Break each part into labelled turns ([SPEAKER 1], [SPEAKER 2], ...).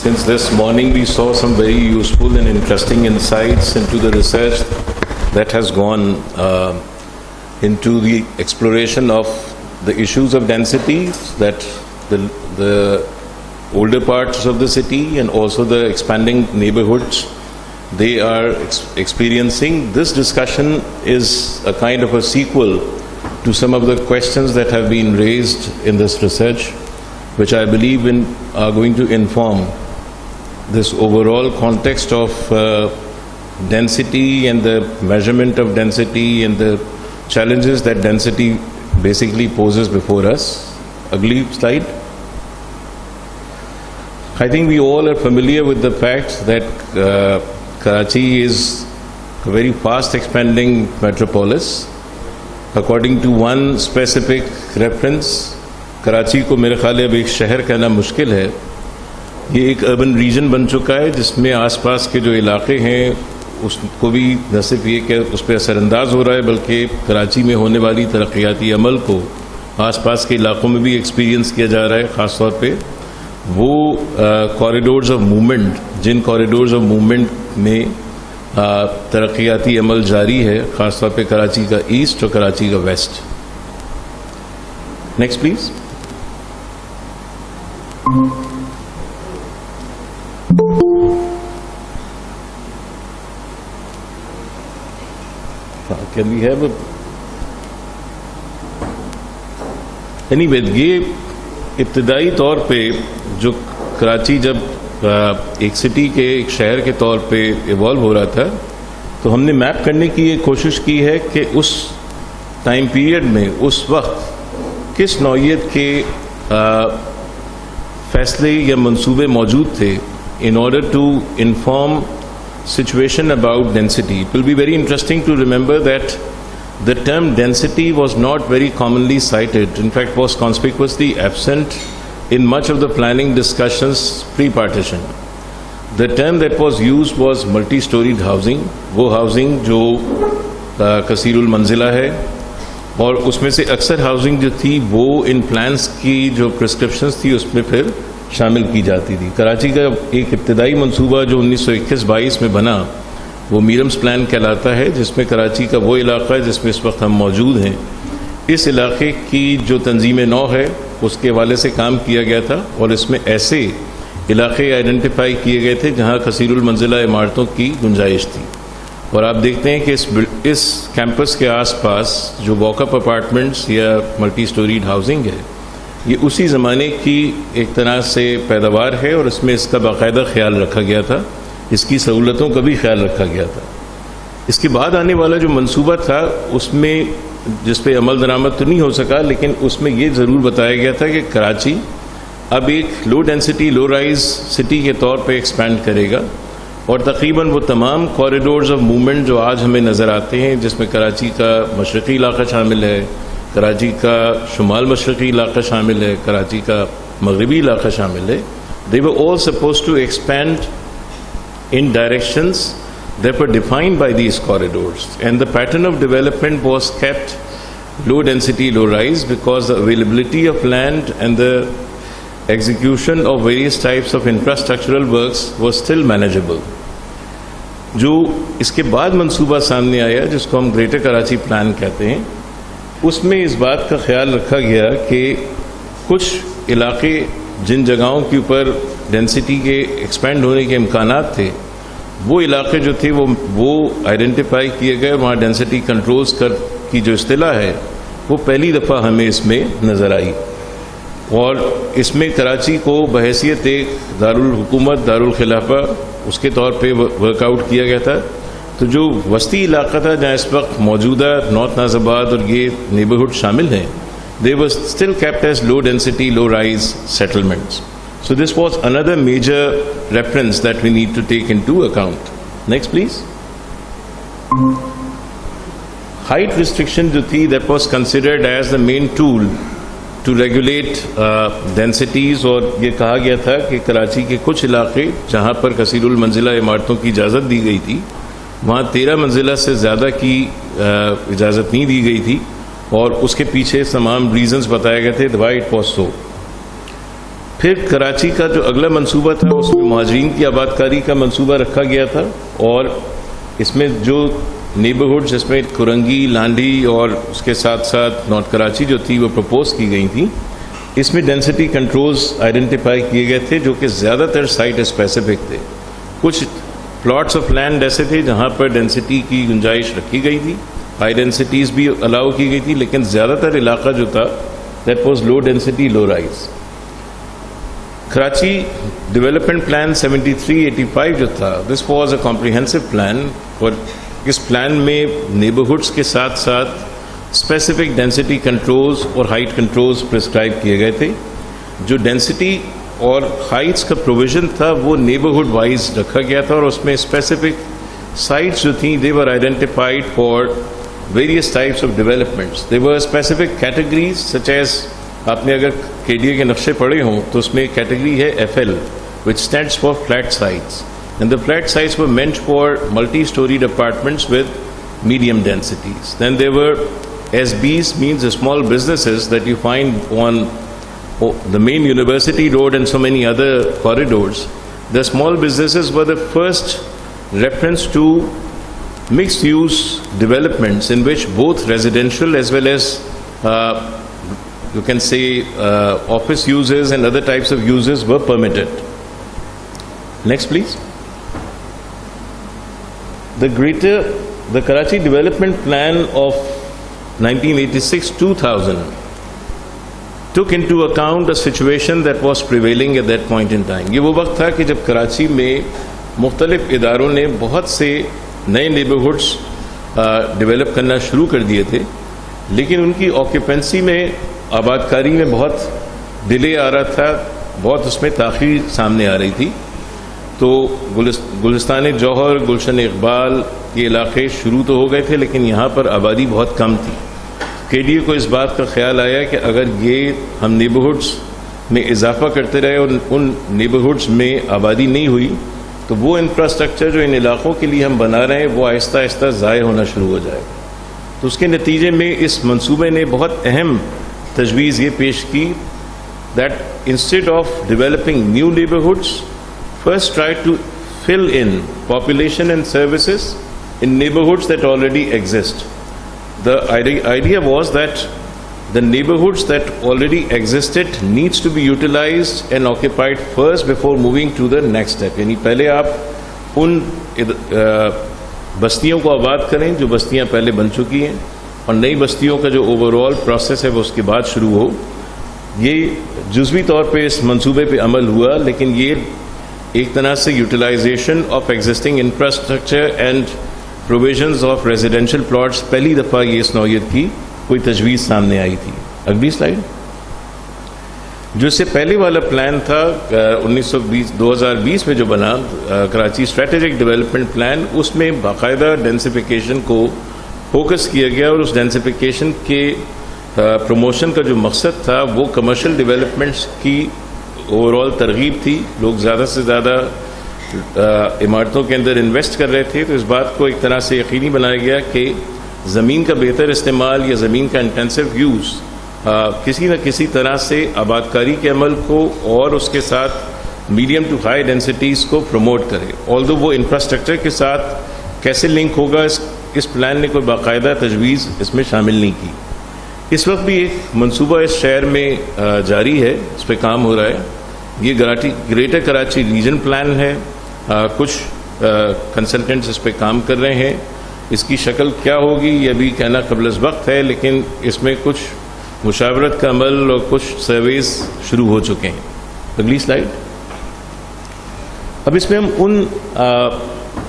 [SPEAKER 1] since this morning we saw some very useful and interesting insights into the research that has gone into the exploration of the issues of density that the older parts of the city and also the expanding neighborhoods they are experiencing. This discussion is a kind of a sequel to some of the questions that have been raised in this research, which I believe are going to inform this overall context of density and the measurement of density and the challenges that density basically poses before us. Ugly slide. I think we all are familiar with the fact that Karachi is a very fast expanding metropolis. According to one specific reference, Karachi کو میرے خیال ہے اب ایک شہر کہنا مشکل ہے. یہ ایک اربن ریجن بن چکا ہے جس میں آس پاس کے جو علاقے ہیں اس کو بھی نہ صرف یہ کہ اس پہ اثر انداز ہو رہا ہے بلکہ کراچی میں ہونے والی ترقیاتی عمل کو آس پاس کے علاقوں میں بھی ایکسپیرینس کیا جا رہا ہے. خاص طور پہ وہ کوریڈورز آف موومنٹ جن کوریڈورز آف موومنٹ میں ترقیاتی عمل جاری ہے، خاص طور پہ کراچی کا ایسٹ اور کراچی کا west. Next please. Can we have a anyway یہ ابتدائی طور پہ جو کراچی جب ایک سٹی کے ایک شہر کے طور پہ ایوالو ہو رہا تھا تو ہم نے میپ کرنے کی یہ کوشش کی ہے کہ اس ٹائم پیریڈ میں اس وقت کس نوعیت کے فیصلے یا منصوبے موجود تھے in order to inform situation about density. It will be very interesting to remember that the term density was not very commonly cited. In fact, was conspicuously absent in much of the planning discussions pre-partition. The term that was used was multi-storied housing. وہ housing جو کثیر المنزلہ ہے اور اس میں سے اکثر housing جو تھی وہ ان پلانس کی جو پرسکرپشنز تھی اس میں پھر شامل کی جاتی تھی. کراچی کا ایک ابتدائی منصوبہ جو 1921-22 میں بنا وہ میرمز پلان کہلاتا ہے، جس میں کراچی کا وہ علاقہ ہے جس میں اس وقت ہم موجود ہیں. اس علاقے کی جو تنظیم نو ہے اس کے حوالے سے کام کیا گیا تھا اور اس میں ایسے علاقے آئیڈینٹیفائی کیے گئے تھے جہاں کثیر المنزلہ عمارتوں کی گنجائش تھی. اور آپ دیکھتے ہیں کہ اس کیمپس کے آس پاس جو واک اپ اپارٹمنٹس یا ملٹی سٹوریڈ ہاؤسنگ ہے یہ اسی زمانے کی ایک طرح سے پیداوار ہے اور اس میں اس کا باقاعدہ خیال رکھا گیا تھا، اس کی سہولتوں کا بھی خیال رکھا گیا تھا. اس کے بعد آنے والا جو منصوبہ تھا اس میں جس پہ عمل درآمد تو نہیں ہو سکا لیکن اس میں یہ ضرور بتایا گیا تھا کہ کراچی اب ایک لو ڈینسٹی لو رائز سٹی کے طور پہ ایکسپینڈ کرے گا اور تقریباً وہ تمام کوریڈورز آف موومنٹ جو آج ہمیں نظر آتے ہیں جس میں کراچی کا مشرقی علاقہ شامل ہے، کراچی کا شمال مشرقی علاقہ شامل ہے، کراچی کا مغربی علاقہ شامل ہے. they were all supposed to expand in directions that were defined by these corridors, and the pattern of development was kept low density low rise because the availability of land and the execution of various types of infrastructural works was still manageable. جو اس کے بعد منصوبہ سامنے آیا جس کو ہم greater Karachi plan کہتے ہیں، اس میں اس بات کا خیال رکھا گیا کہ کچھ علاقے جن جگہوں کے اوپر ڈینسٹی کے ایکسپینڈ ہونے کے امکانات تھے وہ علاقے جو تھے وہ آئیڈینٹیفائی کیے گئے. وہاں ڈینسٹی کنٹرولز کی جو اصطلاح ہے وہ پہلی دفعہ ہمیں اس میں نظر آئی اور اس میں کراچی کو بحیثیت ایک دارالحکومت دارالخلافہ اس کے طور پہ ورک آؤٹ کیا گیا تھا. تو جو وسطی علاقہ تھا جہاں اس وقت موجودہ نارتھ ناز آباد اور یہ نیبرہڈ شامل ہیں، they were still kept as low density low rise settlements. So this was another major reference that we need to take into account. Next please. Height restriction جو تھی that was considered as the main tool to regulate densities، اور یہ کہا گیا تھا کہ کراچی کے کچھ علاقے جہاں پر کثیر المنزلہ عمارتوں کی اجازت دی گئی تھی وہاں 13 منزلہ سے زیادہ کی اجازت نہیں دی گئی تھی اور اس کے پیچھے تمام ریزنز بتائے گئے تھے وائی اٹ واز سو. پھر کراچی کا جو اگلا منصوبہ تھا اس میں مہاجرین کی آباد کاری کا منصوبہ رکھا گیا تھا، اور اس میں جو نیبرہڈ جس میں کرنگی، لانڈی اور اس کے ساتھ ساتھ نارتھ کراچی جو تھی وہ پرپوز کی گئی تھیں، اس میں ڈینسٹی کنٹرولز آئیڈینٹیفائی کیے گئے تھے جو کہ زیادہ تر سائٹ اسپیسیفک تھے. کچھ پلاٹس آف لینڈ ایسے تھے جہاں پر ڈینسٹی کی گنجائش رکھی گئی تھی، ہائی ڈینسٹیز بھی الاؤ کی گئی تھی، لیکن زیادہ تر علاقہ جو تھا that was low density low rise. Karachi development plan 7385 جو تھا، this was a comprehensive plan, اور اس پلان میں نیبرہڈس کے ساتھ ساتھ اسپیسیفک ڈینسٹی کنٹرولز اور ہائٹ کنٹرولز پرسکرائب کیے گئے تھے. جو ڈینسٹی اور ہائٹس کا پروویژن تھا وہ نیبرہڈ وائز رکھا گیا تھا، اور اس میں اسپیسیفک سائٹس جو تھیں they were identified for various types of developments. They were specific categories such as, آپ نے اگر کے ڈی اے کے نقشے پڑھے ہوں تو اس میں ایک کیٹیگری ہے FL which stands for flat sites, and the flat sites were meant for multi-storied apartments with medium densities. Then there were SBs, means small businesses that you find on the main university road and so many other corridors. The small businesses were the first reference to mixed use developments in which both residential as well as you can say office uses and other types of uses were permitted. Next please. The Karachi Development Plan of 1986-2000 took into account a situation that was prevailing at that point in time. یہ وہ وقت تھا کہ جب کراچی میں مختلف اداروں نے بہت سے نئے نیبرہڈس ڈیولپ کرنا شروع کر دیے تھے، لیکن ان کی آکیوپنسی میں، آباد کاری میں بہت ڈیلے آ رہا تھا، بہت اس میں تاخیر سامنے آ رہی تھی. تو گلستان جوہر، گلشن اقبال یہ علاقے شروع تو ہو گئے تھے، لیکن یہاں پر آبادی بہت کم تھی. کے ڈی اے کو اس بات کا خیال آیا کہ اگر یہ ہم نیبرہڈس میں اضافہ کرتے رہے اور ان نیبرہڈس میں آبادی نہیں ہوئی تو وہ انفراسٹرکچر جو ان علاقوں کے لیے ہم بنا رہے ہیں وہ آہستہ آہستہ ضائع ہونا شروع ہو جائے. تو اس کے نتیجے میں اس منصوبے نے بہت اہم تجویز یہ پیش کی that instead of developing new neighbourhoods first try to fill in population and services in neighborhoods that already exist. The idea was that the neighborhoods that already existed needs to be utilized and occupied first before moving to the next step. یعنی پہلے آپ ان بستیوں کو آباد کریں جو بستیاں پہلے بن چکی ہیں، اور نئی بستیوں کا جو اوور آل پروسیس ہے وہ اس کے بعد شروع ہو. یہ جزوی طور پہ اس منصوبے پہ عمل ہوا، لیکن یہ ایک طرح سے utilisation of existing infrastructure and provisions of residential plots پہلی دفعہ یہ اس نوعیت کی کوئی تجویز سامنے آئی تھی. اگلی سلائڈ. جو اس سے پہلے والا پلان تھا 2020 میں جو بنا کراچی اسٹریٹجک ڈیولپمنٹ پلان، اس میں باقاعدہ ڈینسیفیکیشن کو فوکس کیا گیا، اور اس ڈینسیفیکیشن کے پروموشن کا جو مقصد تھا وہ کمرشل ڈیولپمنٹس کی اوور آل ترغیب تھی. لوگ زیادہ سے زیادہ عمارتوں کے اندر انویسٹ کر رہے تھے، تو اس بات کو ایک طرح سے یقینی بنایا گیا کہ زمین کا بہتر استعمال یا زمین کا انٹینسو یوز کسی نہ کسی طرح سے آباد کاری کے عمل کو اور اس کے ساتھ میڈیم ٹو ہائی ڈینسٹیز کو پروموٹ کرے. آلدو وہ انفراسٹرکچر کے ساتھ کیسے لنک ہوگا اس پلان نے کوئی باقاعدہ تجویز اس میں شامل نہیں کی. اس وقت بھی ایک منصوبہ اس شہر میں جاری ہے، اس پہ کام ہو رہا ہے. یہ گریٹر کراچی ریجن پلان ہے. کچھ کنسلٹنٹس اس پہ کام کر رہے ہیں. اس کی شکل کیا ہوگی یہ ابھی کہنا قبل از وقت ہے، لیکن اس میں کچھ مشاورت کا عمل اور کچھ سرویز شروع ہو چکے ہیں. اگلی سلائیڈ. اب اس میں ہم ان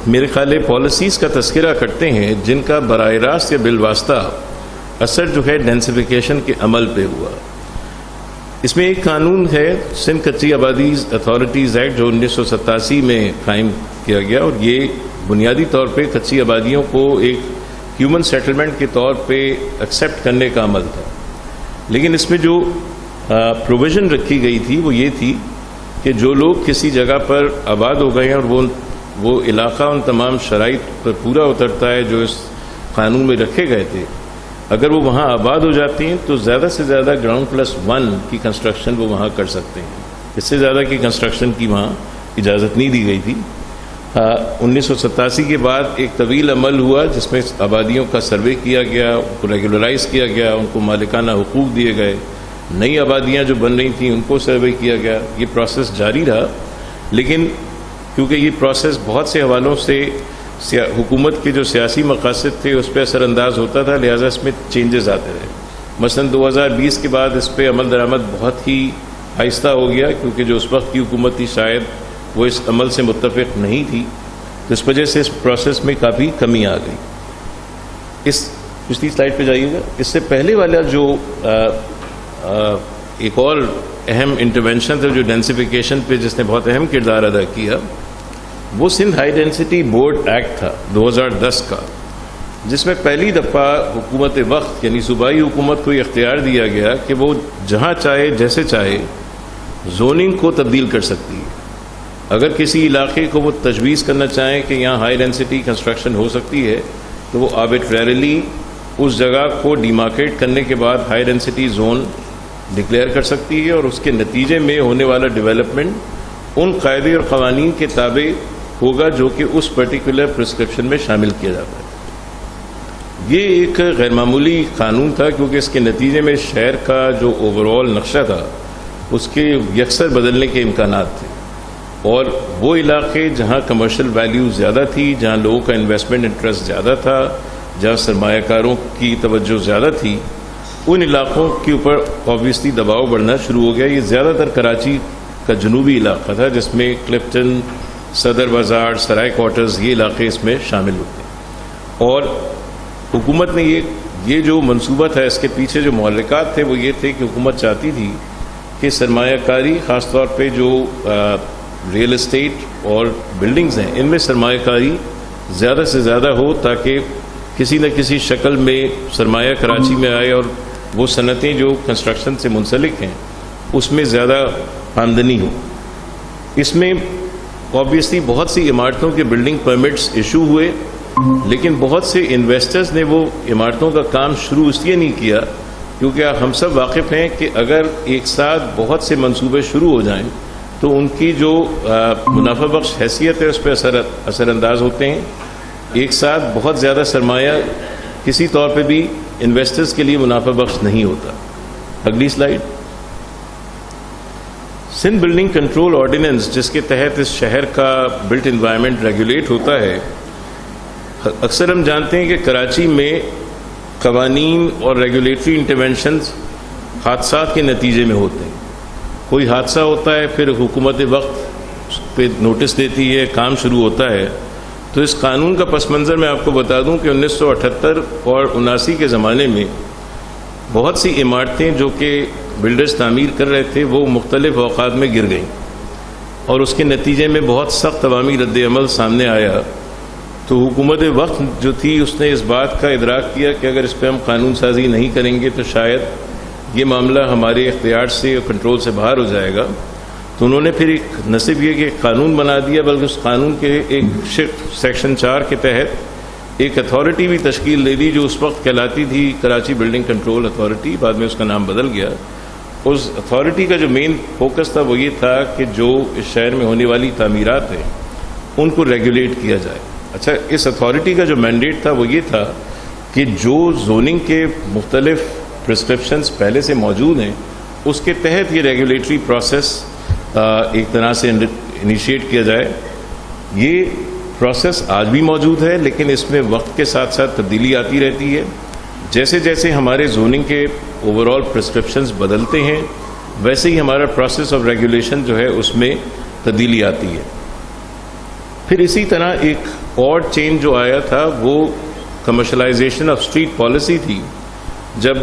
[SPEAKER 1] میرے خیال ہے پالیسیز کا تذکرہ کرتے ہیں جن کا براہ راست یا بالواسطہ اثر جو ہے ڈینسیفیکیشن کے عمل پہ ہوا. اس میں ایک قانون ہے سندھ کچی آبادی اتھارٹیز ایکٹ جو 1987 میں قائم کیا گیا، اور یہ بنیادی طور پہ کچی آبادیوں کو ایک ہیومن سیٹلمنٹ کے طور پہ ایکسیپٹ کرنے کا عمل تھا. لیکن اس میں جو پروویژن رکھی گئی تھی وہ یہ تھی کہ جو لوگ کسی جگہ پر آباد ہو گئے ہیں اور وہ علاقہ ان تمام شرائط پر پورا اترتا ہے جو اس قانون میں رکھے گئے تھے، اگر وہ وہاں آباد ہو جاتی ہیں تو زیادہ سے زیادہ گراؤنڈ +1 کی کنسٹرکشن وہ وہاں کر سکتے ہیں. اس سے زیادہ کی کنسٹرکشن کی وہاں اجازت نہیں دی گئی تھی. 1987 کے بعد ایک طویل عمل ہوا جس میں آبادیوں کا سروے کیا گیا, ان کو ریگولرائز کیا گیا, ان کو مالکانہ حقوق دیے گئے, نئی آبادیاں جو بن رہی تھیں ان کو سروے کیا گیا. یہ پروسیس جاری رہا, لیکن کیونکہ یہ پروسیس بہت سے حوالوں سے حکومت کے جو سیاسی مقاصد تھے اس پہ اثر انداز ہوتا تھا, لہٰذا اس میں چینجز آتے رہے. مثلاً 2020 کے بعد اس پہ عمل درآمد بہت ہی آہستہ ہو گیا, کیونکہ جو اس وقت کی حکومت تھی شاید وہ اس عمل سے متفق نہیں تھی, اس وجہ سے اس پروسیس میں کافی کمی آ گئی. اس پچھلی سلائڈ پہ جائیے گا. اس سے پہلے والا جو ایک اور اہم انٹرونشن تھا جو ڈینسیفیکیشن پہ جس نے بہت اہم کردار ادا کیا, وہ Sindh high density board act تھا 2010 کا, جس میں پہلی دفعہ حکومت وقت یعنی صوبائی حکومت کو یہ اختیار دیا گیا کہ وہ جہاں چاہے جیسے چاہے زوننگ کو تبدیل کر سکتی ہے. اگر کسی علاقے کو وہ تجویز کرنا چاہیں کہ یہاں ہائی ڈینسٹی کنسٹرکشن ہو سکتی ہے تو وہ آربیٹریرلی اس جگہ کو ڈیمارکیٹ کرنے کے بعد ہائی ڈینسٹی زون ڈکلیئر کر سکتی ہے, اور اس کے نتیجے میں ہونے والا ڈیولپمنٹ ان قاعدے اور قوانین کے تابع ہوگا جو کہ اس پرٹیکولر پرسکرپشن میں شامل کیا جاتا ہے. یہ ایک غیر معمولی قانون تھا کیونکہ اس کے نتیجے میں شہر کا جو اوور آل نقشہ تھا اس کے یکسر بدلنے کے امکانات تھے, اور وہ علاقے جہاں کمرشل ویلیو زیادہ تھی, جہاں لوگوں کا انویسٹمنٹ انٹرسٹ زیادہ تھا, جہاں سرمایہ کاروں کی توجہ زیادہ تھی, ان علاقوں کے اوپر آبویسلی دباؤ بڑھنا شروع ہو گیا. یہ زیادہ تر کراچی کا جنوبی علاقہ تھا جس میں کلفٹن, صدر بازار, سرائے کوارٹرز یہ علاقے اس میں شامل ہوتے ہیں. اور حکومت نے یہ جو منصوبہ تھا اس کے پیچھے جو محرکات تھے وہ یہ تھے کہ حکومت چاہتی تھی کہ سرمایہ کاری خاص طور پہ جو ریئل اسٹیٹ اور بلڈنگز ہیں ان میں سرمایہ کاری زیادہ سے زیادہ ہو تاکہ کسی نہ کسی شکل میں سرمایہ کراچی میں آئے اور وہ صنعتیں جو کنسٹرکشن سے منسلک ہیں اس میں زیادہ آمدنی ہو. اس میں آبویسلی بہت سی عمارتوں کے بلڈنگ پرمٹس ایشو ہوئے, لیکن بہت سے انویسٹرز نے وہ عمارتوں کا کام شروع اس لیے نہیں کیا کیونکہ ہم سب واقف ہیں کہ اگر ایک ساتھ بہت سے منصوبے شروع ہو جائیں تو ان کی جو منافع بخش حیثیت ہے اس پہ اثر انداز ہوتے ہیں. ایک ساتھ بہت زیادہ سرمایہ کسی طور پہ بھی انویسٹرز کے لیے منافع بخش نہیں ہوتا. اگلی slide. Sindh building control ordinance جس کے تحت اس شہر کا بلٹ انوائرمنٹ ریگولیٹ ہوتا ہے, اکثر ہم جانتے ہیں کہ کراچی میں قوانین اور ریگولیٹری انٹرونشنز حادثات کے نتیجے میں ہوتے ہیں. کوئی حادثہ ہوتا ہے, پھر حکومت وقت پہ نوٹس دیتی ہے, کام شروع ہوتا ہے. تو اس قانون کا پس منظر میں آپ کو بتا دوں کہ 1978 اور 79 کے زمانے میں بہت سی عمارتیں جو کہ بلڈرز تعمیر کر رہے تھے وہ مختلف اوقات میں گر گئیں, اور اس کے نتیجے میں بہت سخت عوامی رد عمل سامنے آیا. تو حکومت وقت جو تھی اس نے اس بات کا ادراک کیا کہ اگر اس پہ ہم قانون سازی نہیں کریں گے تو شاید یہ معاملہ ہمارے اختیار سے اور کنٹرول سے باہر ہو جائے گا. تو انہوں نے پھر ایک نہ صرف یہ کہ ایک قانون بنا دیا بلکہ اس قانون کے ایک سیکشن 4 کے تحت ایک اتھارٹی بھی تشکیل دے دی جو اس وقت کہلاتی تھی کراچی بلڈنگ کنٹرول اتھارٹی, بعد میں اس کا نام بدل گیا. اس اتھارٹی کا جو مین فوکس تھا وہ یہ تھا کہ جو اس شہر میں ہونے والی تعمیرات ہیں ان کو ریگولیٹ کیا جائے. اچھا, اس اتھارٹی کا جو مینڈیٹ تھا وہ یہ تھا کہ جو زوننگ کے مختلف پرسکرپشنز پہلے سے موجود ہیں اس کے تحت یہ ریگولیٹری پروسیس ایک طرح سے انیشیٹ کیا جائے. یہ پروسیس آج بھی موجود ہے لیکن اس میں وقت کے ساتھ ساتھ تبدیلی آتی رہتی ہے. جیسے جیسے ہمارے زوننگ کے اوور آل پرسکرپشنز بدلتے ہیں ویسے ہی ہمارا پروسیس آف ریگولیشن جو ہے اس میں تبدیلی آتی ہے. پھر اسی طرح ایک اور چینج جو آیا تھا وہ کمرشلائزیشن آف اسٹریٹ پالیسی تھی. جب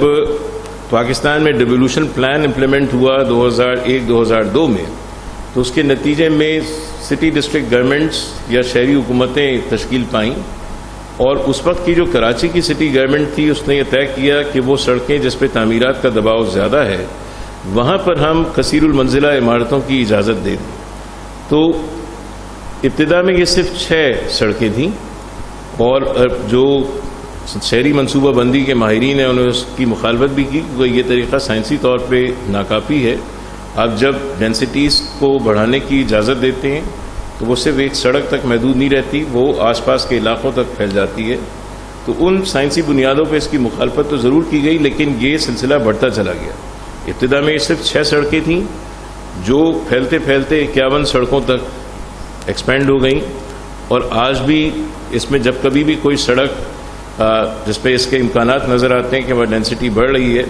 [SPEAKER 1] پاکستان میں ڈیولوشن پلان امپلیمنٹ ہوا 2001-2002 میں تو اس کے نتیجے میں سٹی ڈسٹرکٹ گورنمنٹس یا شہری حکومتیں تشکیل پائیں, اور اس وقت کی جو کراچی کی سٹی گورنمنٹ تھی اس نے یہ طے کیا کہ وہ سڑکیں جس پہ تعمیرات کا دباؤ زیادہ ہے وہاں پر ہم کثیر المنزلہ عمارتوں کی اجازت دے دیں. تو ابتدا میں یہ صرف 6 سڑکیں تھیں, اور جو شہری منصوبہ بندی کے ماہرین ہیں انہوں نے اس کی مخالفت بھی کی کیونکہ یہ طریقہ سائنسی طور پہ ناکافی ہے آپ جب ڈینسٹیز کو بڑھانے کی اجازت دیتے ہیں تو وہ صرف ایک سڑک تک محدود نہیں رہتی، وہ آس پاس کے علاقوں تک پھیل جاتی ہے. تو ان سائنسی بنیادوں پہ اس کی مخالفت تو ضرور کی گئی، لیکن یہ سلسلہ بڑھتا چلا گیا. ابتدا میں صرف 6 سڑکیں تھیں جو پھیلتے پھیلتے 51 سڑکوں تک ایکسپینڈ ہو گئیں، اور آج بھی اس میں جب کبھی بھی کوئی سڑک جس پہ اس کے امکانات نظر آتے ہیں کہ وہ ڈینسٹی بڑھ رہی ہے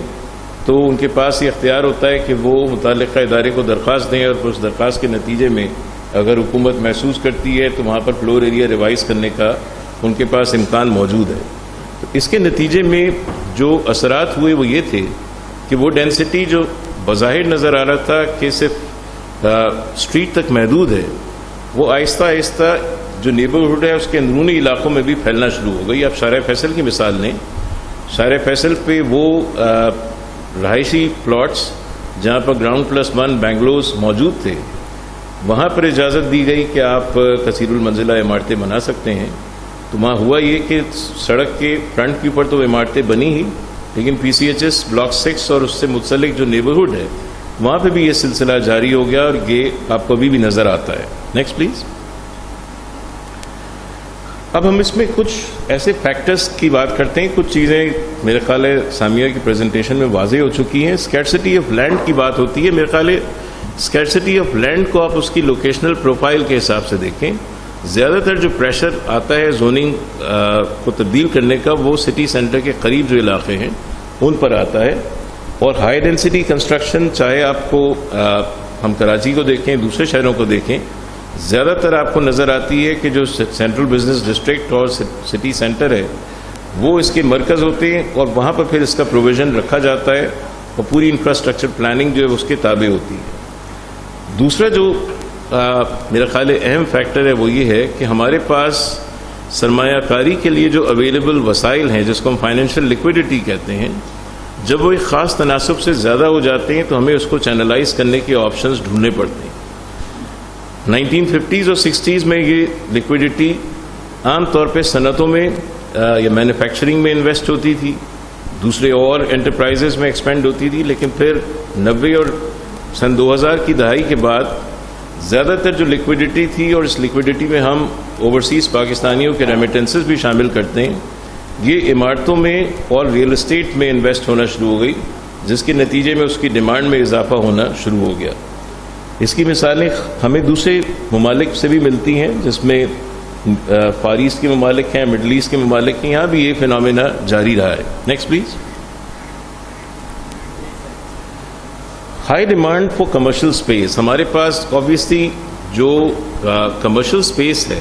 [SPEAKER 1] تو ان کے پاس یہ اختیار ہوتا ہے کہ وہ متعلقہ ادارے کو درخواست دیں، اور اس درخواست کے نتیجے میں اگر حکومت محسوس کرتی ہے تو وہاں پر فلور ایریا ریوائز کرنے کا ان کے پاس امکان موجود ہے. تو اس کے نتیجے میں جو اثرات ہوئے وہ یہ تھے کہ وہ ڈینسٹی جو بظاہر نظر آ رہا تھا کہ صرف اسٹریٹ تک محدود ہے، وہ آہستہ آہستہ جو نیبرہڈ ہے اس کے اندرونی علاقوں میں بھی پھیلنا شروع ہو گئی. آپ شارع فیصل کی مثال لیں، شارع فیصل پہ وہ رہائشی پلاٹس جہاں پر گراؤنڈ +1 بینگلوز موجود تھے، وہاں پر اجازت دی گئی کہ آپ کثیر المنزلہ عمارتیں بنا سکتے ہیں. تو وہاں ہوا یہ کہ سڑک کے فرنٹ کے اوپر تو عمارتیں بنی ہی، لیکن PCHS بلاک 6 اور اس سے متعلق جو نیبرہڈ ہے وہاں پہ بھی یہ سلسلہ جاری ہو گیا، اور یہ آپ کو ابھی بھی نظر آتا ہے. Next please. اب ہم اس میں کچھ ایسے فیکٹرز کی بات کرتے ہیں. کچھ چیزیں میرے خیال ہے سامیہ کی پریزنٹیشن میں واضح ہو چکی ہیں. اسکیرسٹی آف لینڈ کی بات ہوتی ہے. میرے خیال ہے اسکیرسٹی آف لینڈ کو آپ اس کی لوکیشنل پروفائل کے حساب سے دیکھیں. زیادہ تر جو پریشر آتا ہے زوننگ کو تبدیل کرنے کا وہ سٹی سینٹر کے قریب جو علاقے ہیں ان پر آتا ہے، اور ہائی ڈینسٹی کنسٹرکشن چاہے آپ کو ہم کراچی کو دیکھیں، دوسرے شہروں کو دیکھیں، زیادہ تر آپ کو نظر آتی ہے کہ جو سینٹرل بزنس ڈسٹرکٹ اور سٹی سینٹر ہے وہ اس کے مرکز ہوتے ہیں، اور وہاں پر پھر اس کا پروویژن رکھا جاتا ہے اور پوری انفراسٹرکچر پلاننگ جو ہے اس کے تابع ہوتی ہے. دوسرا جو میرا خیال اہم فیکٹر ہے وہ یہ ہے کہ ہمارے پاس سرمایہ کاری کے لیے جو اویلیبل وسائل ہیں جس کو ہم فائنینشیل لیکوڈیٹی کہتے ہیں، جب وہ ایک خاص تناسب سے زیادہ ہو جاتے ہیں تو ہمیں اس کو چینلائز کرنے کے آپشنز ڈھونڈنے پڑتے ہیں. 1950s اور 60s میں یہ لیکوڈیٹی عام طور پہ صنعتوں میں یا مینوفیکچرنگ میں انویسٹ ہوتی تھی، دوسرے اور انٹرپرائزز میں ایکسپینڈ ہوتی تھی. لیکن پھر 90 اور سن 2000 کی دہائی کے بعد زیادہ تر جو لیکوڈیٹی تھی، اور اس لیکوڈیٹی میں ہم اوورسیز پاکستانیوں کے ریمیٹنسز بھی شامل کرتے ہیں، یہ عمارتوں میں اور ریئل اسٹیٹ میں انویسٹ ہونا شروع ہو گئی، جس کے نتیجے میں اس کی ڈیمانڈ میں اضافہ ہونا شروع ہو گیا. اس کی مثالیں ہمیں دوسرے ممالک سے بھی ملتی ہیں، جس میں فار ایسٹ کے ممالک ہیں، مڈل ایسٹ کے ممالک ہیں، یہاں بھی یہ فینومینا جاری رہا ہے. Next please. High demand for commercial space. ہمارے پاس آبویسلی جو کمرشل اسپیس ہے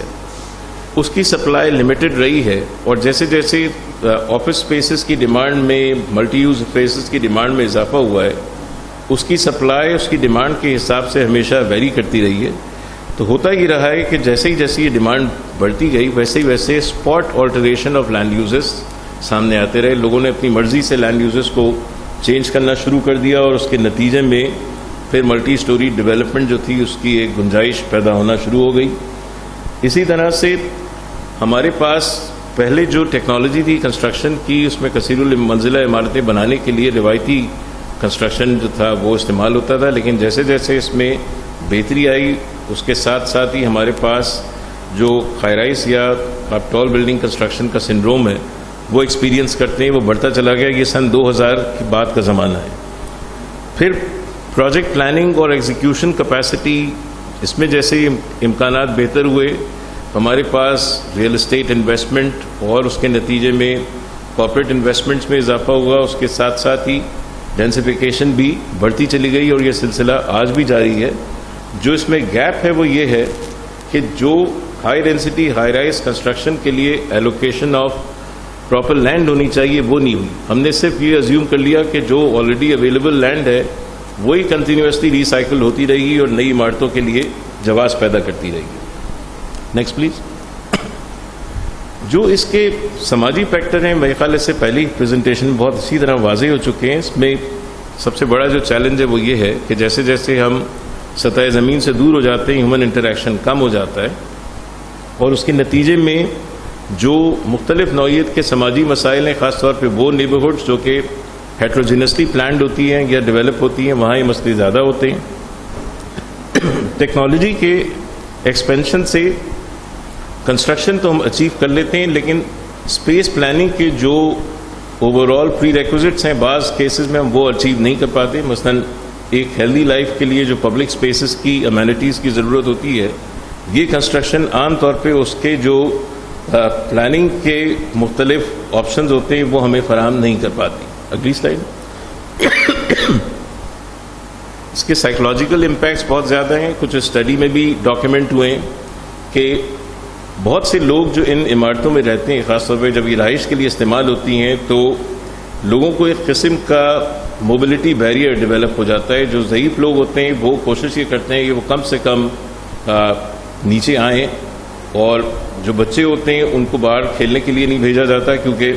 [SPEAKER 1] اس کی سپلائی لمیٹڈ رہی ہے، اور جیسے جیسے آفس اسپیسز کی ڈیمانڈ میں، ملٹی یوز اسپیسز کی ڈیمانڈ میں اضافہ ہوا ہے، اس کی سپلائی اس کی ڈیمانڈ کے حساب سے ہمیشہ ویری کرتی رہی ہے. تو ہوتا یہ رہا ہے کہ جیسے ہی جیسے یہ ڈیمانڈ بڑھتی گئی ویسے ہی ویسے spot alteration of land uses سامنے آتے رہے. لوگوں نے اپنی مرضی سے لینڈ یوزز کو چینج کرنا شروع کر دیا، اور اس کے نتیجے میں پھر ملٹی سٹوری ڈیولپمنٹ جو تھی اس کی ایک گنجائش پیدا ہونا شروع ہو گئی. اسی طرح سے ہمارے پاس پہلے جو ٹیکنالوجی تھی کنسٹرکشن کی، اس میں کثیر المنزلہ عمارتیں بنانے کے لیے روایتی کنسٹرکشن جو تھا وہ استعمال ہوتا تھا، لیکن جیسے جیسے اس میں بہتری آئی اس کے ساتھ ساتھ ہی ہمارے پاس جو ہائی رائز یا ٹال بلڈنگ کنسٹرکشن کا سنڈروم ہے وہ ایکسپیرینس کرتے ہیں، وہ بڑھتا چلا گیا. یہ سن 2000 کے بعد کا زمانہ ہے. پھر پروجیکٹ پلاننگ اور ایگزیکیوشن کیپیسٹی، اس میں جیسے امکانات بہتر ہوئے، ہمارے پاس ریئل اسٹیٹ انویسٹمنٹ اور اس کے نتیجے میں کارپوریٹ انویسٹمنٹس میں اضافہ ہوا، اس کے ساتھ ساتھ ہی ڈینسیفیکیشن بھی بڑھتی چلی گئی، اور یہ سلسلہ آج بھی جاری ہے. جو اس میں گیپ ہے وہ یہ ہے کہ جو high density high rise construction کے لیے ایلوکیشن آف پراپر لینڈ ہونی چاہیے وہ نہیں ہوئی. ہم نے صرف یہ ازیوم کر لیا کہ جو آلریڈی اویلیبل لینڈ ہے وہی کنٹینیوسلی ریسائیکل ہوتی رہے گی اور نئی عمارتوں کے لیے جواز پیدا کرتی رہے گی. Next please. جو اس کے سماجی فیکٹر ہیں میرے خیال سے پہلی پریزنٹیشن میں بہت اچھی طرح واضح ہو چکے ہیں. اس میں سب سے بڑا جو چیلنج ہے وہ یہ ہے کہ جیسے جیسے ہم سطح زمین سے دور ہو جاتے ہیں ہیومن انٹریکشن کم ہو جاتا ہے، اور اس کے نتیجے میں جو مختلف نوعیت کے سماجی مسائل ہیں، خاص طور پہ وہ نیبرہڈز جو کہ ہیٹروجینسلی پلانڈ ہوتی ہیں یا ڈیولپ ہوتی ہیں، وہاں یہ مسئلے زیادہ ہوتے ہیں. ٹیکنالوجی کے ایکسپینشن سے کنسٹرکشن تو ہم اچیو کر لیتے ہیں، لیکن اسپیس پلاننگ کے جو اوور آل پری ریکوزٹس ہیں بعض کیسز میں ہم وہ اچیو نہیں کر پاتے. مثلاً ایک ہیلدی لائف کے لیے جو پبلک اسپیسز کی امینٹیز کی ضرورت ہوتی ہے، یہ کنسٹرکشن عام طور پہ اس کے جو پلاننگ کے مختلف آپشنز ہوتے ہیں وہ ہمیں فراہم نہیں کر پاتی. اگلی سلائڈ. اس کے سائیکولوجیکل امپیکٹس بہت زیادہ ہیں. کچھ اسٹڈی میں بھی ڈاکیومنٹ ہوئے ہیں کہ بہت سے لوگ جو ان عمارتوں میں رہتے ہیں، خاص طور پہ جب یہ رہائش کے لیے استعمال ہوتی ہیں، تو لوگوں کو ایک قسم کا موبلٹی بیریئر ڈیولپ ہو جاتا ہے. جو ضعیف لوگ ہوتے ہیں وہ کوشش یہ کرتے ہیں کہ وہ کم سے کم نیچے آئیں، اور جو بچے ہوتے ہیں ان کو باہر کھیلنے کے لیے نہیں بھیجا جاتا، کیونکہ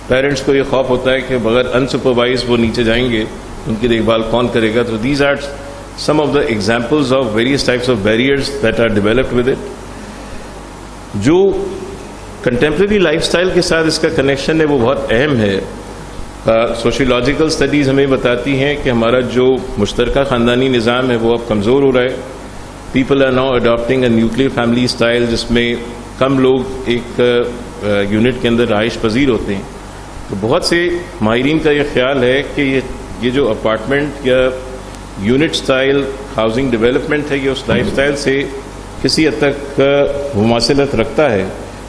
[SPEAKER 1] پیرنٹس کو یہ خوف ہوتا ہے کہ بغیر انسپروائز وہ نیچے جائیں گے ان کی دیکھ بھال کون کرے گا. تو these are some of the examples of various types of barriers that are developed with it. جو کنٹمپریری لائف سٹائل کے ساتھ اس کا کنیکشن ہے وہ بہت اہم ہے. سوشیولوجیکل اسٹڈیز ہمیں بتاتی ہیں کہ ہمارا جو مشترکہ خاندانی نظام ہے وہ اب کمزور ہو رہا ہے. People are now adapting a nuclear family style, جس میں کم لوگ ایک یونٹ کے اندر رہائش پذیر ہوتے ہیں. تو بہت سے ماہرین کا یہ خیال ہے کہ یہ جو اپارٹمنٹ یا یونٹ اسٹائل ہاؤسنگ ڈیولپمنٹ ہے، یہ اس لائف اسٹائل سے کسی حد تک مماثلت رکھتا ہے،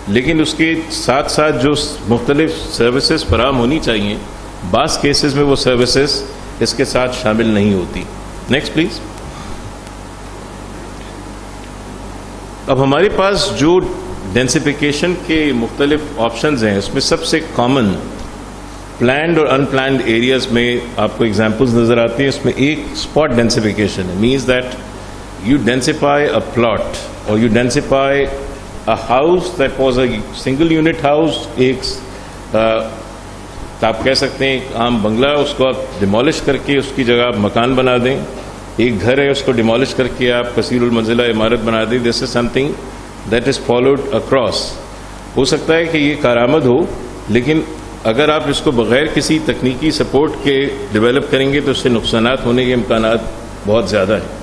[SPEAKER 1] لیکن اس کے ساتھ ساتھ جو مختلف سروسز فراہم ہونی چاہیے، بعض کیسز میں وہ سروسز اس کے ساتھ شامل نہیں ہوتی. Next please. اب ہمارے پاس جو ڈینسیفیکیشن کے مختلف آپشنز ہیں، اس میں سب سے کامن پلانڈ اور ان پلانڈ ایریاز میں آپ کو ایگزامپلز نظر آتے ہیں. اس میں ایک اسپاٹ ڈینسیفیکیشن ہے. Means that you densify a plot or you densify a house that was a single unit house. ایک آپ کہہ سکتے ہیں ایک عام بنگلہ، اس کو آپ ڈیمالش کر کے اس کی جگہ آپ مکان بنا دیں. ایک گھر ہے، اس کو ڈیمالش کر کے آپ کثیر المنزلہ عمارت بنا دیں. This is something that is followed across. ہو سکتا ہے کہ یہ کارآمد ہو، لیکن اگر آپ اس کو بغیر کسی تکنیکی سپورٹ کے ڈیولپ کریں گے تو اس سے نقصانات ہونے کے امکانات بہت زیادہ ہیں.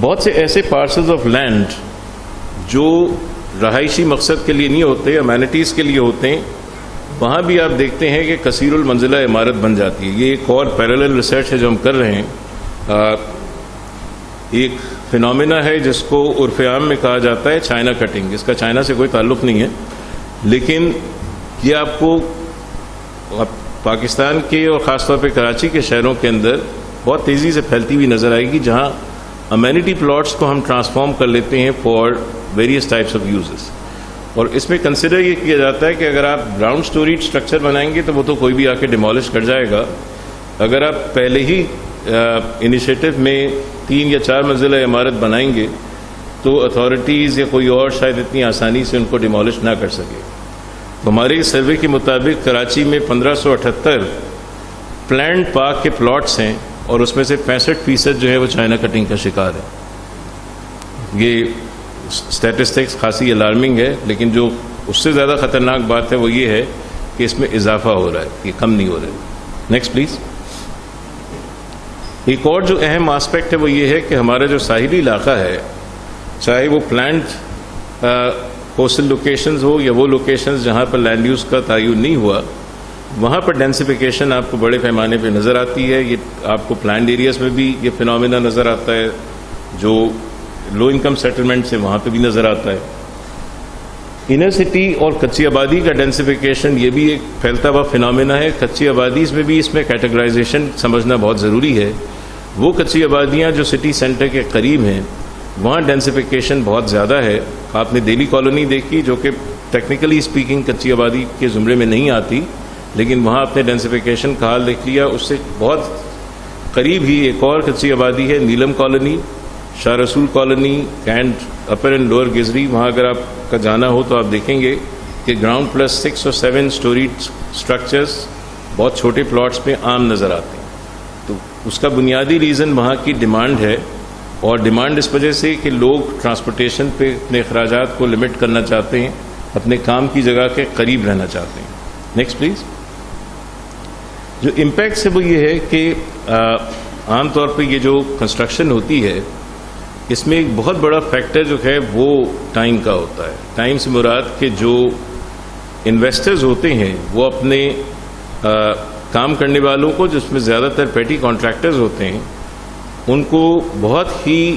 [SPEAKER 1] بہت سے ایسے پارسلز آف لینڈ جو رہائشی مقصد کے لیے نہیں ہوتے، امینٹیز کے لیے ہوتے ہیں، وہاں بھی آپ دیکھتے ہیں کہ کثیر المنزلہ عمارت بن جاتی ہے. یہ ایک اور پیرالل ریسرچ ہے جو ہم کر رہے ہیں. ایک فینومینا ہے جس کو عرف عام میں کہا جاتا ہے چائنا کٹنگ. اس کا چائنا سے کوئی تعلق نہیں ہے، لیکن یہ آپ کو پاکستان کے اور خاص طور پہ کراچی کے شہروں کے اندر بہت تیزی سے پھیلتی ہوئی نظر آئے گی، جہاں امینٹی پلاٹس کو ہم ٹرانسفارم کر لیتے ہیں for various types of uses. اور اس میں کنسیڈر یہ کیا جاتا ہے کہ اگر آپ گراؤنڈ اسٹوریج اسٹرکچر بنائیں گے تو وہ تو کوئی بھی آ کے ڈیمالش کر جائے گا. اگر آپ پہلے ہی انیشیٹو میں 3 یا 4 منزلہ عمارت بنائیں گے تو اتھارٹیز یا کوئی اور شاید اتنی آسانی سے ان کو ڈیمالش نہ کر سکے. تو ہمارے سروے کے مطابق کراچی میں 1578 پلانڈ پارک کے پلاٹس ہیں، اور اس میں سے 65% جو ہے وہ چائنا کٹنگ کا شکار ہے. یہ اسٹیٹسٹکس خاصی الارمنگ ہے، لیکن جو اس سے زیادہ خطرناک بات ہے وہ یہ ہے کہ اس میں اضافہ ہو رہا ہے، یہ کم نہیں ہو رہا ہے. Next please. ایک اور جو اہم آسپیکٹ ہے وہ یہ ہے کہ ہمارا جو ساحلی علاقہ ہے، چاہے وہ پلانٹ کوسٹل لوکیشنز ہو یا وہ لوکیشنز جہاں پر لینڈ یوز کا تعین نہیں ہوا، وہاں پر ڈینسیفیکیشن آپ کو بڑے پیمانے پہ نظر آتی ہے. یہ آپ کو پلانڈ ایریاز میں بھی یہ فینومینا نظر آتا ہے، جو لو انکم سیٹلمنٹ سے وہاں پہ بھی نظر آتا ہے. انر سٹی اور کچی آبادی کا ڈینسیفیکیشن یہ بھی ایک پھیلتا ہوا فینومینا ہے. کچی آبادیز میں بھی اس میں کیٹیگرائزیشن سمجھنا بہت ضروری ہے. وہ کچی آبادیاں جو سٹی سینٹر کے قریب ہیں وہاں ڈینسیفیکیشن بہت زیادہ ہے. آپ نے دہلی کالونی دیکھی جو کہ ٹیکنیکلی اسپیکنگ کچی آبادی کے زمرے میں نہیں آتی، لیکن وہاں آپ نے ڈینسیفیکیشن کا حال دیکھ لیا. اس سے بہت قریب ہی ایک اور کچی آبادی ہے نیلم کالونی، شاہ رسول colony and upper and lower گزری. وہاں اگر آپ کا جانا ہو تو آپ دیکھیں گے کہ گراؤنڈ پلس 6 اور 7 اسٹوری اسٹرکچرز بہت چھوٹے پلاٹس پہ عام نظر آتے ہیں. تو اس کا بنیادی ریزن وہاں کی ڈیمانڈ ہے، اور ڈیمانڈ اس وجہ سے کہ لوگ ٹرانسپورٹیشن پہ اپنے اخراجات کو لمٹ کرنا چاہتے ہیں، اپنے کام کی جگہ کے قریب رہنا چاہتے ہیں. Next please. جو امپیکٹس ہے وہ یہ ہے کہ عام طور پہ یہ جو کنسٹرکشن ہوتی ہے اس میں ایک بہت بڑا فیکٹر جو ہے وہ ٹائم کا ہوتا ہے. ٹائم سے مراد کہ جو انویسٹرز ہوتے ہیں وہ اپنے کام کرنے والوں کو، جس میں زیادہ تر پیٹی کانٹریکٹرز ہوتے ہیں، ان کو بہت ہی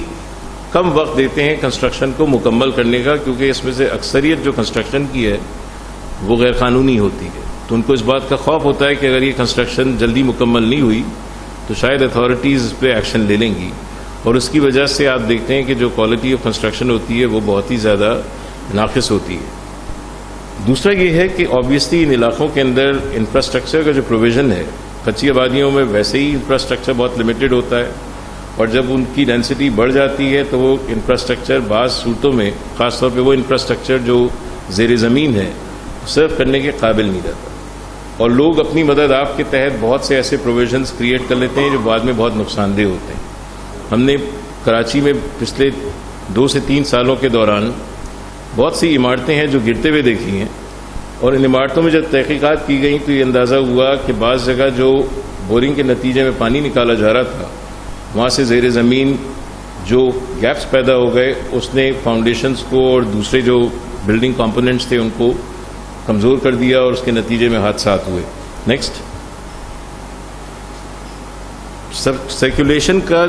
[SPEAKER 1] کم وقت دیتے ہیں کنسٹرکشن کو مکمل کرنے کا، کیونکہ اس میں سے اکثریت جو کنسٹرکشن کی ہے وہ غیر قانونی ہوتی ہے. تو ان کو اس بات کا خوف ہوتا ہے کہ اگر یہ کنسٹرکشن جلدی مکمل نہیں ہوئی تو شاید اتھارٹیز اس پہ ایکشن لے لیں گی، اور اس کی وجہ سے آپ دیکھتے ہیں کہ جو کوالٹی آف کنسٹرکشن ہوتی ہے وہ بہت ہی زیادہ ناقص ہوتی ہے. دوسرا یہ ہے کہ آبویسلی ان علاقوں کے اندر انفراسٹرکچر کا جو پروویژن ہے، کچی آبادیوں میں ویسے ہی انفراسٹرکچر بہت لمیٹڈ ہوتا ہے، اور جب ان کی ڈینسٹی بڑھ جاتی ہے تو وہ انفراسٹرکچر بعض صورتوں میں، خاص طور پہ وہ انفراسٹرکچر جو زیر زمین ہے، سرو کرنے کے قابل نہیں رہتا، اور لوگ اپنی مدد آپ کے تحت بہت سے ایسے پروویژنس کریٹ کر لیتے ہیں جو بعد میں بہت نقصان دہ ہوتے ہیں. ہم نے کراچی میں پچھلے 2 سے 3 سالوں کے دوران بہت سی عمارتیں ہیں جو گرتے ہوئے دیکھی ہیں، اور ان عمارتوں میں جب تحقیقات کی گئیں تو یہ اندازہ ہوا کہ بعض جگہ جو بورنگ کے نتیجے میں پانی نکالا جا رہا تھا، وہاں سے زیر زمین جو گیپس پیدا ہو گئے، اس نے فاؤنڈیشنز کو اور دوسرے جو بلڈنگ کمپوننٹس تھے ان کو کمزور کر دیا، اور اس کے نتیجے میں حادثات ہوئے. نیکسٹ، سرکولیشن کا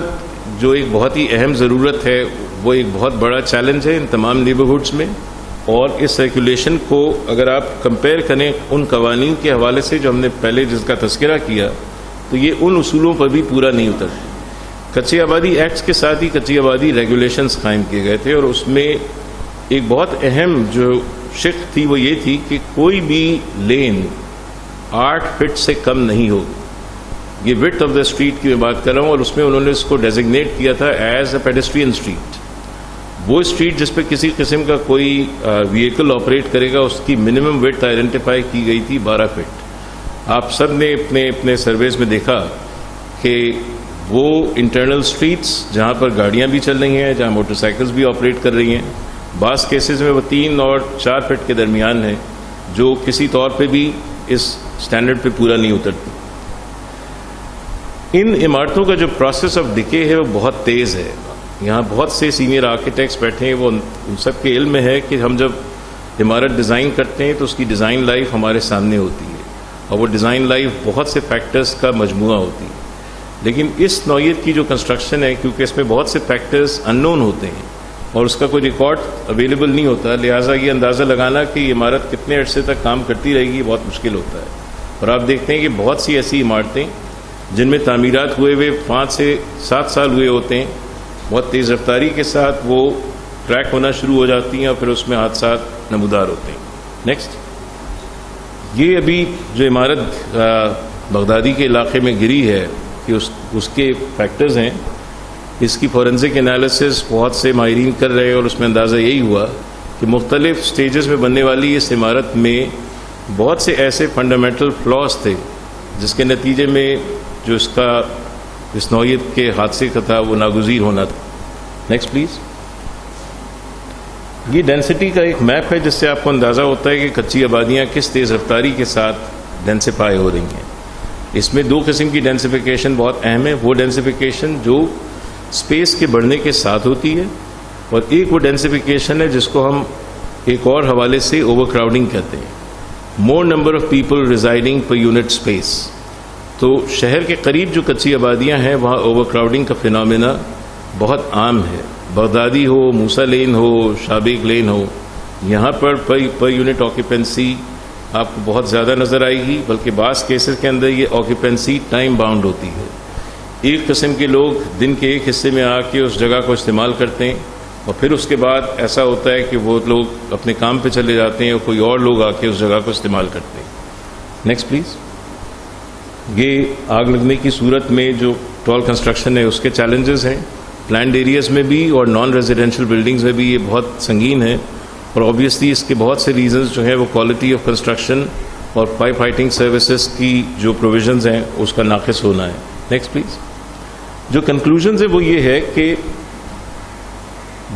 [SPEAKER 1] جو ایک بہت ہی اہم ضرورت ہے، وہ ایک بہت بڑا چیلنج ہے ان تمام نیبرہڈس میں، اور اس سرکولیشن کو اگر آپ کمپیئر کریں ان قوانین کے حوالے سے جو ہم نے پہلے جس کا تذکرہ کیا، تو یہ ان اصولوں پر بھی پورا نہیں اترتی. کچی آبادی ایکٹس کے ساتھ ہی کچی آبادی ریگولیشنز قائم کیے گئے تھے، اور اس میں ایک بہت اہم جو شق تھی وہ یہ تھی کہ کوئی بھی لین 8 فٹ سے کم نہیں ہوگی. یہ وڈتھ آف دا اسٹریٹ کی میں بات کر رہا ہوں، اور اس میں انہوں نے اس کو ڈیزگنیٹ کیا تھا ایز اے پیڈسٹرین اسٹریٹ. وہ اسٹریٹ جس پہ کسی قسم کا کوئی وہیکل آپریٹ کرے گا، اس کی منیمم وڈتھ آئیڈینٹیفائی کی گئی تھی 12 فٹ. آپ سب نے اپنے سرویز میں دیکھا کہ وہ انٹرنل اسٹریٹس جہاں پر گاڑیاں بھی چل رہی ہیں، جہاں موٹر سائیکلز بھی آپریٹ کر رہی ہیں، بعض کیسز میں وہ 3 اور 4 فٹ کے درمیان ہیں، جو کسی طور پہ بھی اس سٹینڈرڈ پہ پورا نہیں اترتی. ان عمارتوں کا جو پروسیس آف ڈکے ہے وہ بہت تیز ہے. یہاں بہت سے سینئر آرکیٹیکٹس بیٹھے ہیں، وہ ان سب کے علم میں ہے کہ ہم جب عمارت ڈیزائن کرتے ہیں تو اس کی ڈیزائن لائف ہمارے سامنے ہوتی ہے، اور وہ ڈیزائن لائف بہت سے فیکٹرز کا مجموعہ ہوتی ہے. لیکن اس نوعیت کی جو کنسٹرکشن ہے، کیونکہ اس میں بہت سے فیکٹرز ان نون ہوتے ہیں اور اس کا کوئی ریکارڈ اویلیبل نہیں ہوتا، لہٰذا یہ اندازہ لگانا کہ یہ عمارت کتنے عرصے تک کام کرتی رہے گی بہت مشکل ہوتا ہے. اور آپ دیکھتے ہیں کہ بہت سی ایسی عمارتیں جن میں تعمیرات ہوئے 5 سے 7 سال ہوئے ہوتے ہیں، بہت تیز رفتاری کے ساتھ وہ کریک ہونا شروع ہو جاتی ہیں، اور پھر اس میں حادثات نمودار ہوتے ہیں. نیکسٹ، یہ ابھی جو عمارت بغدادی کے علاقے میں گری ہے کہ اس کے فیکٹرز ہیں، اس کی فورنزک انالیسس بہت سے ماہرین کر رہے ہیں، اور اس میں اندازہ یہی ہوا کہ مختلف سٹیجز میں بننے والی اس عمارت میں بہت سے ایسے فنڈامنٹل فلاز تھے جس کے نتیجے میں جو اس نوعیت کے حادثے کا تھا وہ ناگزیر ہونا تھا. Next please. یہ ڈینسٹی کا ایک میپ ہے جس سے آپ کو اندازہ ہوتا ہے کہ کچی آبادیاں کس تیز رفتاری کے ساتھ ڈینسیفائی ہو رہی ہیں. اس میں 2 قسم کی ڈینسیفیکیشن بہت اہم ہے. وہ ڈینسیفیکیشن جو اسپیس کے بڑھنے کے ساتھ ہوتی ہے، اور ایک وہ ڈینسیفیکیشن ہے جس کو ہم ایک اور حوالے سے اوور کراؤڈنگ کہتے ہیں. More number of people residing per unit space. تو شہر کے قریب جو کچی آبادیاں ہیں وہاں اوور کراؤڈنگ کا فینومینا بہت عام ہے. بغدادی ہو، موسیٰ لین ہو، شابیک لین ہو، یہاں پر یونٹ آکیپنسی آپ کو بہت زیادہ نظر آئے گی، بلکہ بعض کیسز کے اندر یہ آکیپنسی ٹائم باؤنڈ ہوتی ہے. ایک قسم کے لوگ دن کے ایک حصے میں آ کے اس جگہ کو استعمال کرتے ہیں، اور پھر اس کے بعد ایسا ہوتا ہے کہ وہ لوگ اپنے کام پہ چلے جاتے ہیں اور کوئی اور لوگ آ کے اس جگہ کو استعمال کرتے ہیں. Next please. یہ آگ لگنے کی صورت میں جو ٹال کنسٹرکشن ہے اس کے چیلنجز ہیں. پلانڈ ایریاز میں بھی اور نان ریزیڈینشیل بلڈنگز میں بھی یہ بہت سنگین ہے، اور آبویسلی اس کے بہت سے ریزنز جو ہیں وہ کوالٹی آف کنسٹرکشن اور فائر فائٹنگ سروسز کی جو پروویژنز ہیں اس کا ناقص ہونا ہے. Next please. جو کنکلوژنز ہے وہ یہ ہے کہ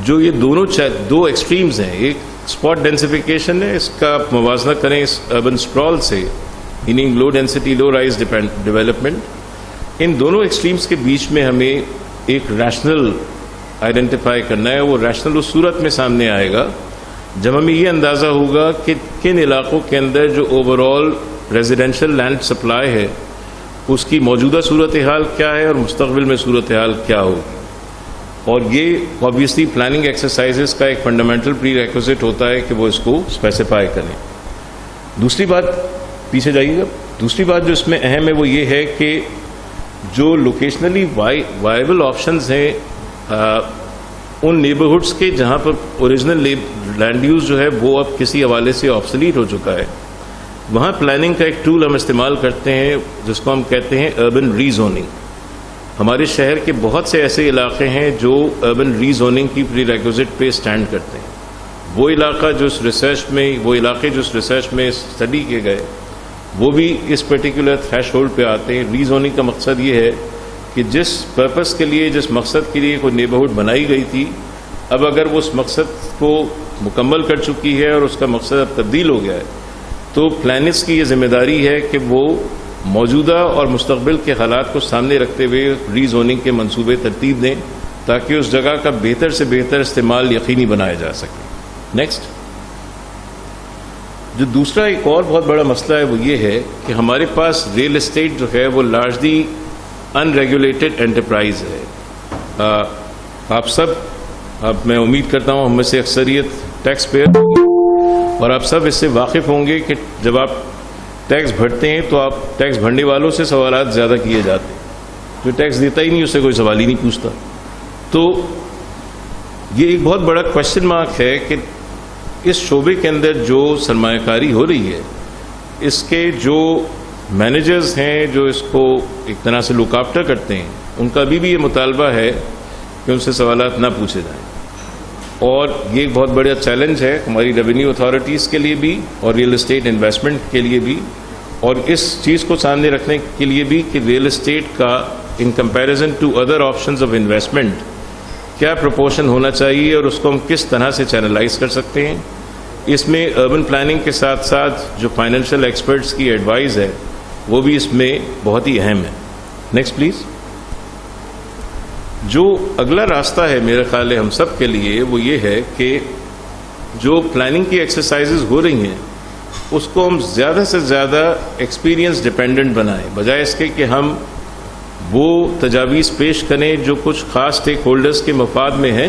[SPEAKER 1] جو یہ دو ایکسٹریمز ہیں، ایک اسپاٹ ڈینسیفیکیشن ہے، اس کا آپ موازنہ کریں اس اربن اسپرال سے، میننگ لو ڈینسٹی لو رائز ڈیولپمنٹ، ان دونوں ایکسٹریمز کے بیچ میں ہمیں ایک ریشنل آئیڈینٹیفائی کرنا ہے. وہ ریشنل اس صورت میں سامنے آئے گا جب ہمیں یہ اندازہ ہوگا کہ کن علاقوں کے اندر جو overall residential land supply ہے اس کی موجودہ صورتحال کیا ہے اور مستقبل میں صورتحال کیا ہوگی. اور یہ آبویسلی پلاننگ ایکسرسائزز کا ایک فنڈامنٹل پری ریکوزٹ ہوتا ہے کہ وہ اس کو اسپیسیفائی کریں. دوسری بات، پیچھے جائیے گا، دوسری بات جو اس میں اہم ہے وہ یہ ہے کہ جو لوکیشنلی وائبل آپشنز ہیں ان نیبرہڈس کے جہاں پر اوریجنل لینڈ یوز جو ہے وہ اب کسی حوالے سے آبسلیٹ ہو چکا ہے، وہاں پلاننگ کا ایک ٹول ہم استعمال کرتے ہیں جس کو ہم کہتے ہیں اربن ری زوننگ. ہمارے شہر کے بہت سے ایسے علاقے ہیں جو اربن ری زوننگ کی پری ریکوزٹ پہ اسٹینڈ کرتے ہیں. وہ علاقے جو اس ریسرچ میں اسٹڈی کیے گئے وہ بھی اس پرٹیکولر تھریش ہولڈ پہ آتے ہیں. ری زوننگ کا مقصد یہ ہے کہ جس پرپس کے لیے، جس مقصد کے لیے کوئی نیبرہڈ بنائی گئی تھی، اب اگر وہ اس مقصد کو مکمل کر چکی ہے اور اس کا مقصد اب تبدیل ہو گیا ہے تو پلانرز کی یہ ذمہ داری ہے کہ وہ موجودہ اور مستقبل کے حالات کو سامنے رکھتے ہوئے ری زوننگ کے منصوبے ترتیب دیں تاکہ اس جگہ کا بہتر سے بہتر استعمال یقینی بنایا جا سکے. نیکسٹ، جو دوسرا ایک اور بہت بڑا مسئلہ ہے وہ یہ ہے کہ ہمارے پاس ریئل اسٹیٹ جو ہے وہ لارجلی ان ریگولیٹڈ انٹرپرائز ہے. آپ سب، اب میں امید کرتا ہوں ہم میں سے اکثریت ٹیکس پیئر ہوگی اور آپ سب اس سے واقف ہوں گے کہ جب آپ ٹیکس بھرتے ہیں تو آپ ٹیکس بھرنے والوں سے سوالات زیادہ کیے جاتے ہیں. جو ٹیکس دیتا ہی نہیں اس سے کوئی سوال ہی نہیں پوچھتا. تو یہ ایک بہت بڑا کوشچن مارک ہے کہ اس شعبے کے اندر جو سرمایہ کاری ہو رہی ہے اس کے جو مینیجرز ہیں جو اس کو ایک طرح سے لک آفٹر کرتے ہیں ان کا ابھی بھی یہ مطالبہ ہے کہ ان سے سوالات نہ پوچھے جائیں. اور یہ ایک بہت بڑا چیلنج ہے ہماری ریونیو اتھارٹیز کے لیے بھی اور ریئل اسٹیٹ انویسٹمنٹ کے لیے بھی، اور اس چیز کو سامنے رکھنے کے لیے بھی کہ ریئل اسٹیٹ کا in comparison to other options of investment کیا پروپورشن ہونا چاہیے اور اس کو ہم کس طرح سے چینلائز کر سکتے ہیں. اس میں اربن پلاننگ کے ساتھ ساتھ جو فائنینشیل ایکسپرٹس کی ایڈوائز ہے وہ بھی اس میں بہت ہی اہم ہے. Next please. جو اگلا راستہ ہے میرے خیال ہے ہم سب کے لیے وہ یہ ہے کہ جو پلاننگ کی ایکسرسائزز ہو رہی ہیں اس کو ہم زیادہ سے زیادہ ایکسپیرینس ڈیپینڈنٹ بنائیں، بجائے اس کے کہ ہم وہ تجاویز پیش کریں جو کچھ خاص اسٹیک ہولڈرز کے مفاد میں ہیں.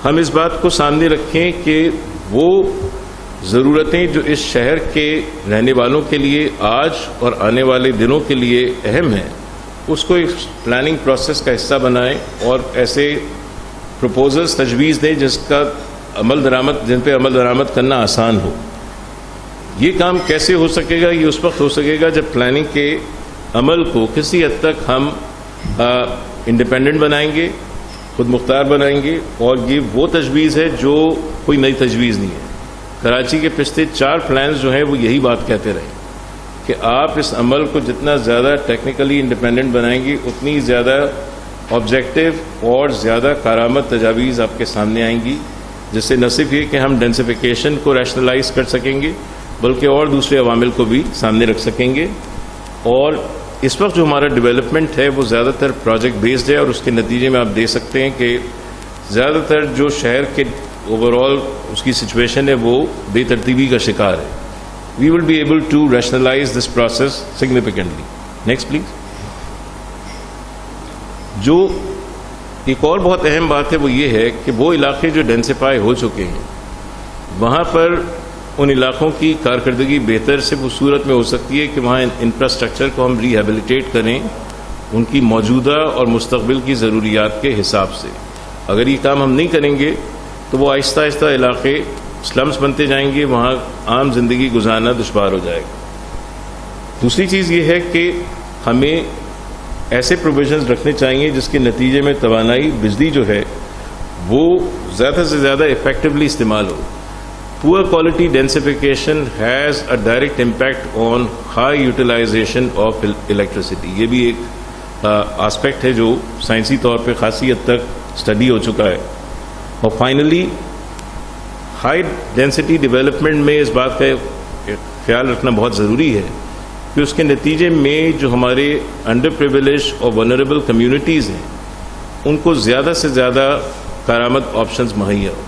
[SPEAKER 1] ہم اس بات کو سامنے رکھیں کہ وہ ضرورتیں جو اس شہر کے رہنے والوں کے لیے آج اور آنے والے دنوں کے لیے اہم ہیں اس کو ایک پلاننگ پروسیس کا حصہ بنائیں اور ایسے پروپوزلز تجویز دیں جن پہ عمل درآمد کرنا آسان ہو. یہ کام کیسے ہو سکے گا؟ یہ اس وقت ہو سکے گا جب پلاننگ کے عمل کو کسی حد تک ہم انڈیپینڈنٹ بنائیں گے، خود مختار بنائیں گے. اور یہ وہ تجویز ہے جو کوئی نئی تجویز نہیں ہے. کراچی کے پچھلے 4 پلانز جو ہیں وہ یہی بات کہتے رہے کہ آپ اس عمل کو جتنا زیادہ ٹیکنیکلی انڈیپینڈنٹ بنائیں گے اتنی زیادہ آبجیکٹیو اور زیادہ کارآمد تجاویز آپ کے سامنے آئیں گی، جس سے نہ صرف یہ کہ ہم ڈینسیفیکیشن کو ریشنلائز کر سکیں گے بلکہ اور دوسرے عوامل کو بھی سامنے رکھ سکیں گے. اور اس وقت جو ہمارا ڈیولپمنٹ ہے وہ زیادہ تر پروجیکٹ بیسڈ ہے اور اس کے نتیجے میں آپ دیکھ سکتے ہیں کہ زیادہ تر جو شہر کے اوور آل اس کی سچویشن ہے وہ بے ترتیبی کا شکار ہے. We will be able to rationalize this process significantly. Next please. جو ایک اور بہت اہم بات ہے وہ یہ ہے کہ وہ علاقے جو ڈینسیفائی ہو چکے ہیں وہاں پر ان علاقوں کی کارکردگی بہتر سے وہ صورت میں ہو سکتی ہے کہ وہاں انفراسٹرکچر کو ہم ریہیبلیٹیٹ کریں ان کی موجودہ اور مستقبل کی ضروریات کے حساب سے. اگر یہ کام ہم نہیں کریں گے تو وہ آہستہ آہستہ علاقے سلمز بنتے جائیں گے، وہاں عام زندگی گزارنا دشوار ہو جائے گا. دوسری چیز یہ ہے کہ ہمیں ایسے پروویژنز رکھنے چاہیے جس کے نتیجے میں توانائی بجلی جو ہے وہ زیادہ سے زیادہ افیکٹولی استعمال ہو. Poor quality densification has a direct impact on high utilization of electricity. یہ بھی ایک آسپیکٹ ہے جو سائنسی طور پہ خاصی حد تک اسٹڈی ہو چکا ہے. اور فائنلی ہائی ڈینسٹی ڈیولپمنٹ میں اس بات کا خیال رکھنا بہت ضروری ہے کہ اس کے نتیجے میں جو ہمارے انڈر پریویلیج اور ونریبل کمیونٹیز ہیں ان کو زیادہ سے زیادہ کارآمد آپشنز مہیا ہو.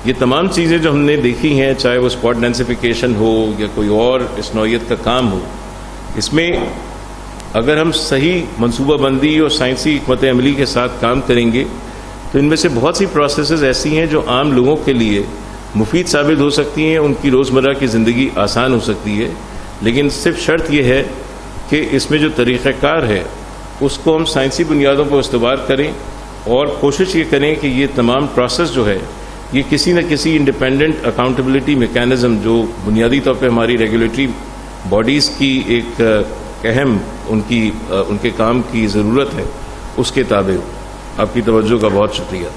[SPEAKER 1] یہ تمام چیزیں جو ہم نے دیکھی ہیں، چاہے وہ اسپاٹ ڈینسیفیکیشن ہو یا کوئی اور اس نوعیت کا کام ہو، اس میں اگر ہم صحیح منصوبہ بندی اور سائنسی حکمت عملی کے ساتھ کام کریں گے تو ان میں سے بہت سی پروسیسز ایسی ہیں جو عام لوگوں کے لیے مفید ثابت ہو سکتی ہیں، ان کی روزمرہ کی زندگی آسان ہو سکتی ہے. لیکن صرف شرط یہ ہے کہ اس میں جو طریقہ کار ہے اس کو ہم سائنسی بنیادوں پر استوار کریں اور کوشش یہ کریں کہ یہ تمام پروسیس جو ہے یہ کسی نہ کسی انڈیپینڈنٹ اکاؤنٹیبلٹی میکینزم جو بنیادی طور پہ ہماری ریگولیٹری باڈیز کی ایک اہم ان کے کام کی ضرورت ہے، اس کے تابع ہو. آپ کی توجہ کا بہت شکریہ.